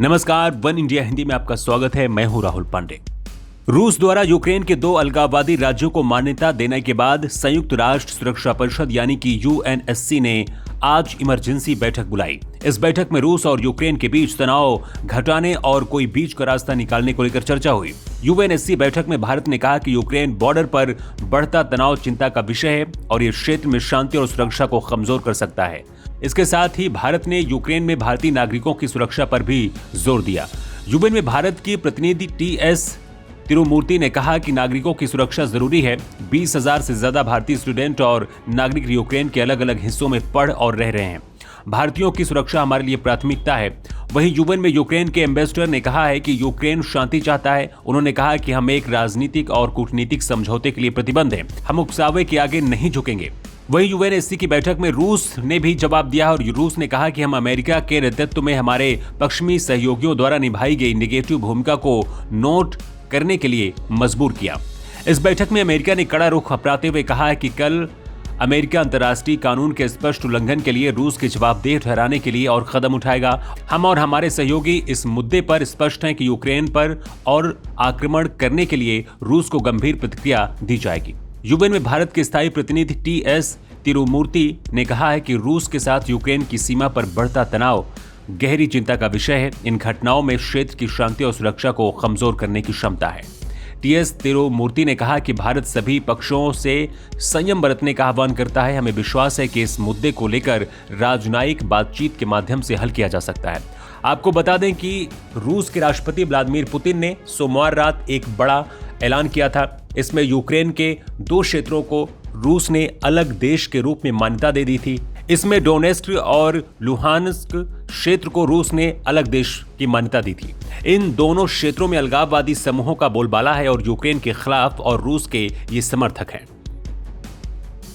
नमस्कार, one India Hindi में आपका स्वागत है। मैं हूं राहुल पांडे। रूस द्वारा यूक्रेन के 2 अलगाववादी राज्यों को मान्यता देने के बाद संयुक्त राष्ट्र सुरक्षा परिषद यानी कि यूएनएससी ने आज इमरजेंसी बैठक बुलाई। इस बैठक में रूस और यूक्रेन के बीच तनाव घटाने और कोई बीच का रास्ता निकालने को लेकर चर्चा हुई। यूएनएससी बैठक में भारत ने कहा कि यूक्रेन बॉर्डर पर बढ़ता तनाव चिंता का विषय है और ये क्षेत्र में शांति और सुरक्षा को कमजोर कर सकता है। इसके साथ ही भारत ने यूक्रेन में भारतीय नागरिकों की सुरक्षा पर भी जोर दिया। यूएन में भारत की प्रतिनिधि टीएस तिरुमूर्ति ने कहा कि नागरिकों की सुरक्षा जरूरी है। 20,000 से ज्यादा भारतीय स्टूडेंट और नागरिक यूक्रेन के अलग अलग हिस्सों में पढ़ और रह रहे हैं। भारतीयों की सुरक्षा हमारे लिए प्राथमिकता है। वहीं यूएन में यूक्रेन के एम्बेसडर ने कहा है कि यूक्रेन शांति चाहता है। उन्होंने कहा कि हम एक राजनीतिक और कूटनीतिक समझौते के लिए प्रतिबद्ध हैं। हम उकसावे के आगे नहीं झुकेंगे। वहीं यूएनएससी की बैठक में रूस ने भी जवाब दिया और रूस ने कहा कि हम अमेरिका के नेतृत्व में हमारे पश्चिमी सहयोगियों द्वारा निभाई गई नेगेटिव भूमिका को नोट करने के लिए मजबूर किया। इस बैठक में अमेरिका ने कड़ा रुख अपनाते हुए कहा है कि कल अमेरिका अंतर्राष्ट्रीय कानून के स्पष्ट उल्लंघन के लिए रूस के जवाबदेह ठहराने के लिए और कदम उठाएगा। हम और हमारे सहयोगी इस मुद्दे पर स्पष्ट हैं कि यूक्रेन पर और आक्रमण करने के लिए रूस को गंभीर प्रतिक्रिया दी जाएगी। यूएन में भारत के स्थायी प्रतिनिधि टीएस तिरुमूर्ति ने कहा है कि रूस के साथ यूक्रेन की सीमा पर बढ़ता तनाव गहरी चिंता का विषय है। इन घटनाओं में क्षेत्र की शांति और सुरक्षा को कमजोर करने की क्षमता है। टीएस तिरुमूर्ति ने कहा कि भारत सभी पक्षों से संयम बरतने का आह्वान करता है। हमें विश्वास है कि इस मुद्दे को लेकर राजनयिक बातचीत के माध्यम से हल किया जा सकता है। आपको बता दें कि रूस के राष्ट्रपति व्लादिमीर पुतिन ने सोमवार रात एक बड़ा ऐलान किया था। इसमें यूक्रेन के 2 क्षेत्रों को रूस ने अलग देश के रूप में मान्यता दे दी थी। इसमें डोनेस्क और लुहान्स्क क्षेत्र को रूस ने अलग देश की मान्यता दी थी। इन दोनों क्षेत्रों में अलगाववादी समूहों का बोलबाला है और यूक्रेन के खिलाफ और रूस के ये समर्थक हैं।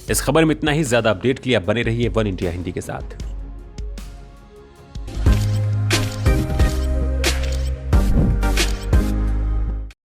इस खबर में इतना ही। ज्यादा अपडेट के लिए आप बने रहिए वन इंडिया हिंदी के साथ।